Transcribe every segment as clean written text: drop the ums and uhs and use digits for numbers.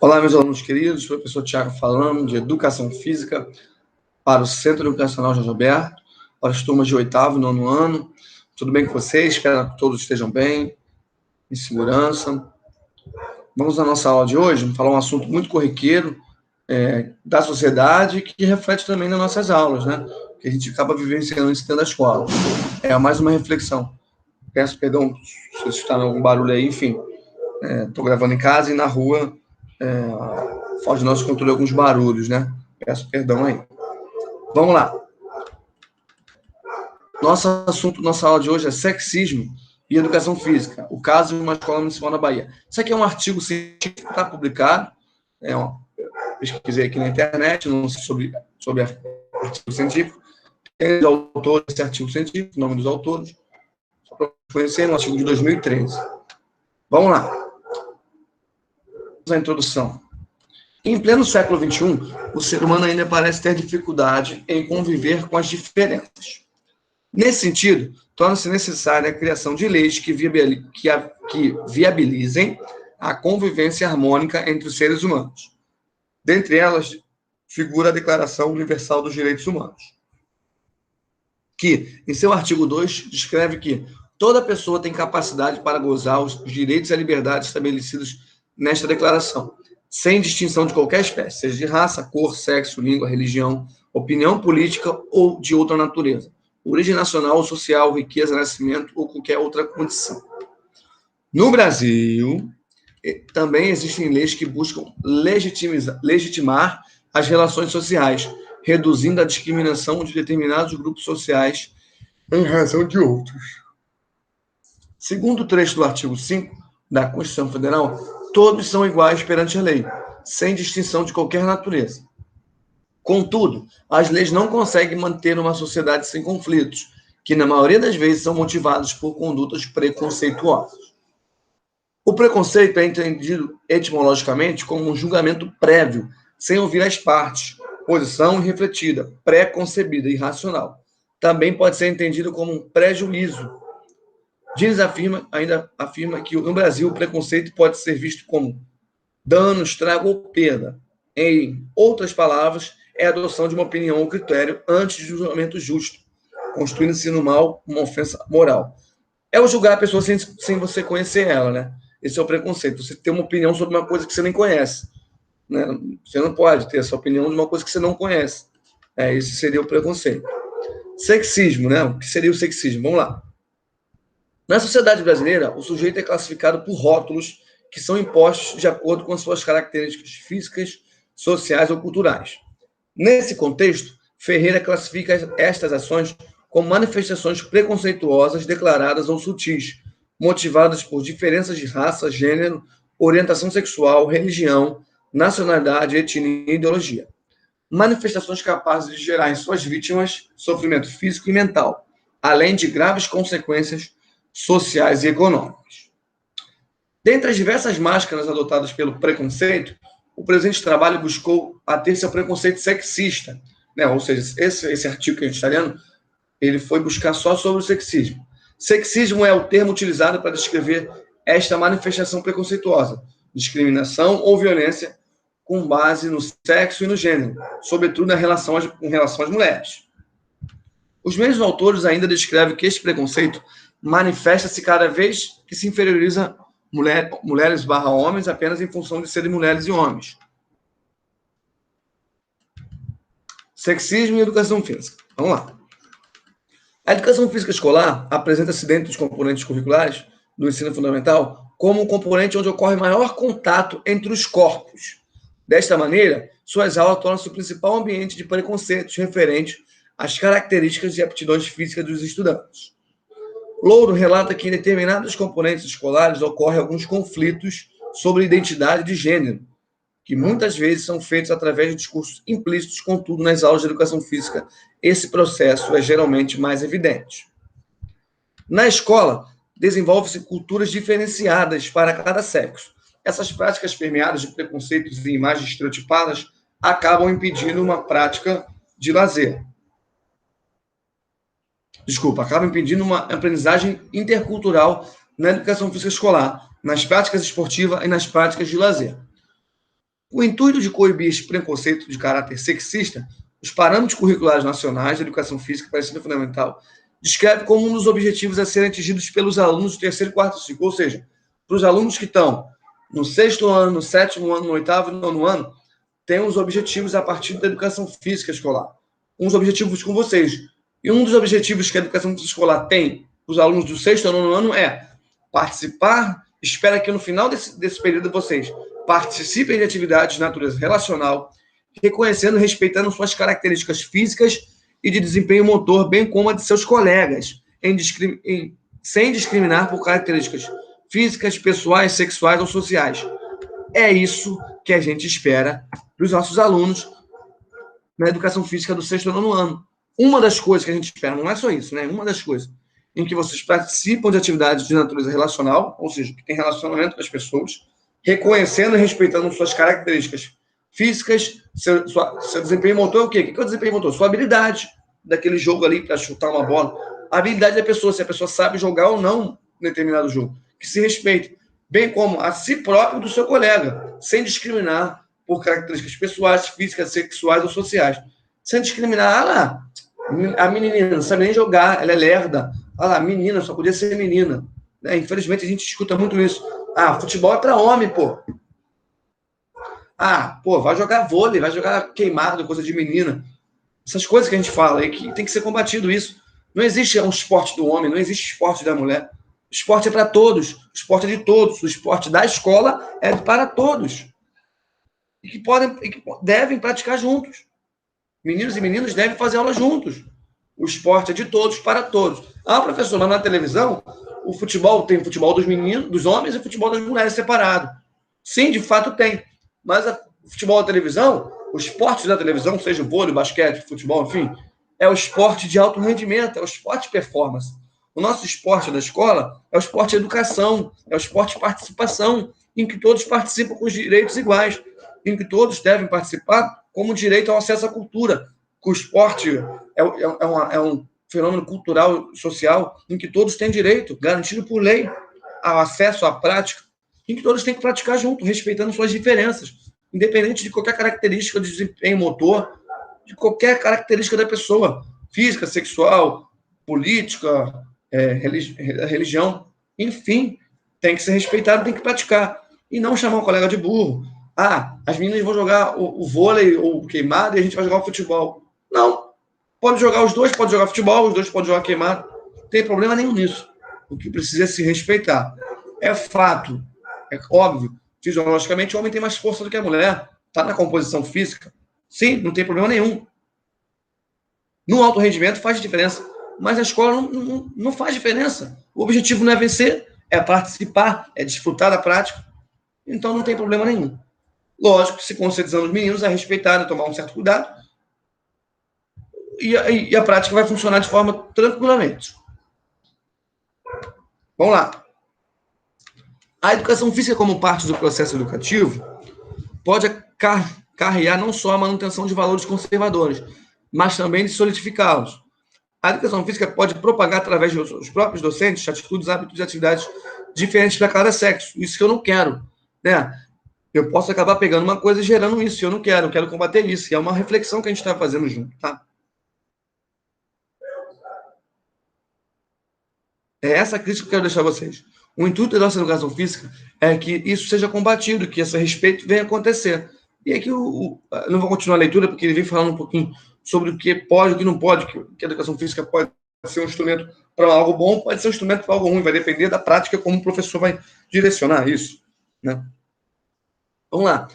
Olá, meus alunos queridos, professor Tiago falando de Educação Física para o Centro Educacional Jorge Alberto, para as turmas de 8º e 9º ano. Tudo bem com vocês? Espero que todos estejam bem, em segurança. Vamos à nossa aula de hoje, vamos falar um assunto muito corriqueiro da sociedade que reflete também nas nossas aulas, né? Que a gente acaba vivenciando isso dentro da escola. É mais uma reflexão. Peço perdão se está algum barulho aí, enfim. Estou gravando em casa e na rua foge do nosso controle alguns barulhos, né? Peço perdão aí. Vamos lá. Nossa aula de hoje é sexismo e educação física. O caso de uma escola municipal na Bahia. Isso aqui é um artigo científico que está publicado. Pesquisei aqui na internet, não sei sobre artigo científico. Tem os autores desse artigo científico, o nome dos autores. Só para conhecer, um artigo de 2013. Vamos lá. Vamos à introdução. Em pleno século XXI, o ser humano ainda parece ter dificuldade em conviver com as diferenças. Nesse sentido, torna-se necessária a criação de leis que viabilizem a convivência harmônica entre os seres humanos. Dentre elas, figura a Declaração Universal dos Direitos Humanos, que, em seu artigo 2, descreve que toda pessoa tem capacidade para gozar os direitos e a liberdade estabelecidos nesta declaração, sem distinção de qualquer espécie, seja de raça, cor, sexo, língua, religião, opinião política ou de outra natureza, origem nacional ou social, riqueza, nascimento ou qualquer outra condição. No Brasil, também existem leis que buscam legitimar as relações sociais, reduzindo a discriminação de determinados grupos sociais em razão de outros. Segundo o trecho do artigo 5 da Constituição Federal, todos são iguais perante a lei, sem distinção de qualquer natureza. Contudo, as leis não conseguem manter uma sociedade sem conflitos, que na maioria das vezes são motivados por condutas preconceituosas. O preconceito é entendido etimologicamente como um julgamento prévio, sem ouvir as partes, posição irrefletida, pré-concebida e irracional. Também pode ser entendido como um prejuízo. Dines ainda afirma que no Brasil o preconceito pode ser visto como dano, estrago ou perda. Em outras palavras, é a adoção de uma opinião ou critério antes de julgamento justo, constituindo-se no mal uma ofensa moral. É o julgar a pessoa sem você conhecer ela, né? Esse é o preconceito. Você tem uma opinião sobre uma coisa que você nem conhece, né? Você não pode ter essa opinião de uma coisa que você não conhece. Esse seria o preconceito. Sexismo, né? O que seria o sexismo? Vamos lá. Na sociedade brasileira, o sujeito é classificado por rótulos que são impostos de acordo com as suas características físicas, sociais ou culturais. Nesse contexto, Ferreira classifica estas ações como manifestações preconceituosas declaradas ou sutis, motivadas por diferenças de raça, gênero, orientação sexual, religião, nacionalidade, etnia e ideologia. Manifestações capazes de gerar em suas vítimas sofrimento físico e mental, além de graves consequências sociais e econômicas. Dentre as diversas máscaras adotadas pelo preconceito, o presente trabalho buscou ater-se ao preconceito sexista, né? Ou seja, esse artigo que a gente está lendo, ele foi buscar só sobre o sexismo. Sexismo é o termo utilizado para descrever esta manifestação preconceituosa, discriminação ou violência com base no sexo e no gênero, sobretudo em relação às mulheres. Os mesmos autores ainda descrevem que este preconceito manifesta-se cada vez que se inferioriza mulheres/homens apenas em função de serem mulheres e homens. Sexismo e educação física. Vamos lá. A educação física escolar apresenta-se dentro dos componentes curriculares do ensino fundamental como um componente onde ocorre maior contato entre os corpos. Desta maneira, suas aulas tornam-se o principal ambiente de preconceitos referentes às características e aptidões físicas dos estudantes. Louro relata que em determinados componentes escolares ocorrem alguns conflitos sobre identidade de gênero, que muitas vezes são feitos através de discursos implícitos, contudo, nas aulas de educação física, esse processo é geralmente mais evidente. Na escola, desenvolvem-se culturas diferenciadas para cada sexo. Essas práticas permeadas de preconceitos e imagens estereotipadas acabam impedindo uma prática de lazer. Acabam impedindo uma aprendizagem intercultural na educação física escolar, nas práticas esportivas e nas práticas de lazer. Com o intuito de coibir esse preconceito de caráter sexista, os parâmetros curriculares nacionais de educação física para o ensino fundamental descreve como um dos objetivos a serem atingidos pelos alunos do terceiro, quarto ciclo, ou seja, para os alunos que estão no sexto ano, no sétimo ano, no oitavo e no nono ano, tem os objetivos a partir da educação física escolar. Uns objetivos com vocês. E um dos objetivos que a educação física escolar tem para os alunos do sexto ou nono ano é participar, espera que no final desse período vocês participem de atividades de natureza relacional, reconhecendo e respeitando suas características físicas e de desempenho motor, bem como a de seus colegas, sem discriminar por características físicas, pessoais, sexuais ou sociais. É isso que a gente espera dos nossos alunos na educação física do sexto ou nono ano. Uma das coisas que a gente espera, não é só isso, né? Uma das coisas em que vocês participam de atividades de natureza relacional, ou seja, que tem relacionamento com as pessoas, reconhecendo e respeitando suas características físicas, seu desempenho motor é o quê? O que é o desempenho motor? Sua habilidade daquele jogo ali para chutar uma bola. A habilidade da pessoa, se a pessoa sabe jogar ou não em determinado jogo. Que se respeite, bem como a si próprio do seu colega, sem discriminar por características pessoais, físicas, sexuais ou sociais. Sem discriminar, lá, a menininha não sabe nem jogar, ela é lerda. Olha lá, menina, só podia ser menina. Infelizmente, a gente escuta muito isso. Futebol é para homem, pô. Vai jogar vôlei, vai jogar queimado, coisa de menina. Essas coisas que a gente fala aí, que tem que ser combatido isso. Não existe um esporte do homem, não existe esporte da mulher. O esporte é para todos, o esporte é de todos, o esporte da escola é para todos. E que devem praticar juntos. Meninos e meninas devem fazer aula juntos. O esporte é de todos para todos. Professor, mas na televisão, o futebol tem futebol dos meninos, dos homens e futebol das mulheres separado. Sim, de fato tem. Mas o futebol da televisão, o esporte da televisão, seja vôlei, basquete, futebol, enfim, é o esporte de alto rendimento, é o esporte de performance. O nosso esporte da escola é o esporte de educação, é o esporte de participação, em que todos participam com os direitos iguais, em que todos devem participar como direito ao acesso à cultura. Que o esporte é um fenômeno cultural, social, em que todos têm direito, garantido por lei, ao acesso à prática, em que todos têm que praticar junto, respeitando suas diferenças, independente de qualquer característica de desempenho motor, de qualquer característica da pessoa, física, sexual, política, religião, enfim, tem que ser respeitado, tem que praticar. E não chamar um colega de burro. As meninas vão jogar o vôlei ou o queimado e a gente vai jogar o futebol. Não. Pode jogar os dois, pode jogar futebol, os dois podem jogar queimado. Não tem problema nenhum nisso. O que precisa é se respeitar. É fato, é óbvio, fisiologicamente o homem tem mais força do que a mulher. Está na composição física. Sim, não tem problema nenhum. No alto rendimento faz diferença. Mas a escola não faz diferença. O objetivo não é vencer, é participar, é desfrutar da prática. Então não tem problema nenhum. Lógico que se conscientizando os meninos é respeitar, é tomar um certo cuidado, e a prática vai funcionar de forma tranquilamente. Vamos lá. A educação física como parte do processo educativo pode acarrear não só a manutenção de valores conservadores, mas também de solidificá-los. A educação física pode propagar através dos próprios docentes atitudes, hábitos e atividades diferentes para cada sexo. Isso que eu não quero, né? Eu posso acabar pegando uma coisa e gerando isso. Eu não quero, eu quero combater isso. E é uma reflexão que a gente está fazendo junto, tá? É essa crítica que eu quero deixar a vocês. O intuito da nossa educação física é que isso seja combatido, que esse respeito venha acontecer. E aqui eu não vou continuar a leitura, porque ele vem falando um pouquinho sobre o que pode e o que não pode, que a educação física pode ser um instrumento para algo bom, pode ser um instrumento para algo ruim, vai depender da prática, como o professor vai direcionar isso, né? Vamos lá.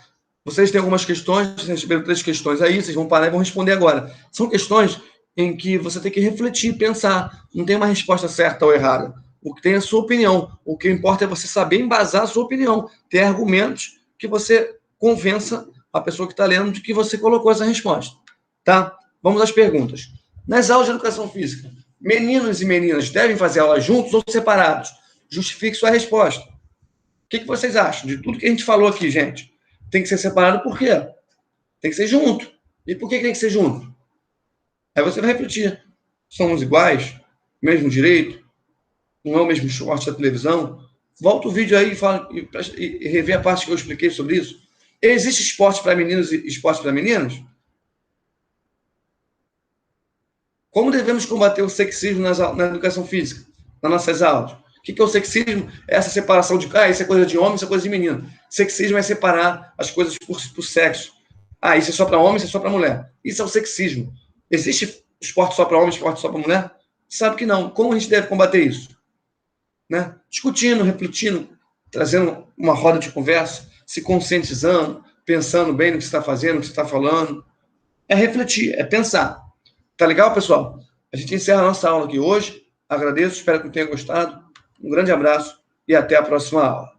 Vocês têm algumas questões, vocês receberam 3 questões aí, vocês vão parar e vão responder agora. São questões em que você tem que refletir, pensar. Não tem uma resposta certa ou errada. O que tem é a sua opinião. O que importa é você saber embasar a sua opinião. Ter argumentos que você convença a pessoa que está lendo de que você colocou essa resposta. Tá? Vamos às perguntas. Nas aulas de educação física, meninos e meninas devem fazer aulas juntos ou separados? Justifique sua resposta. O que vocês acham de tudo que a gente falou aqui, gente? Tem que ser separado por quê? Tem que ser junto. E por que tem que ser junto? Aí você vai refletir. Somos iguais? Mesmo direito? Não é o mesmo esporte da televisão? Volta o vídeo aí e rever a parte que eu expliquei sobre isso. Existe esporte para meninos e esporte para meninas? Como devemos combater o sexismo na educação física, nas nossas aulas? O que é o sexismo? É essa separação de, isso é coisa de homem, isso é coisa de menino. Sexismo é separar as coisas por sexo. Isso é só para homem, isso é só para mulher. Isso é o sexismo. Existe esporte só para homem, esporte só para mulher? Sabe que não. Como a gente deve combater isso? Né? Discutindo, refletindo, trazendo uma roda de conversa, se conscientizando, pensando bem no que você está fazendo, no que você está falando. É refletir, é pensar. Tá legal, pessoal? A gente encerra a nossa aula aqui hoje. Agradeço, espero que tenham gostado. Um grande abraço e até a próxima aula.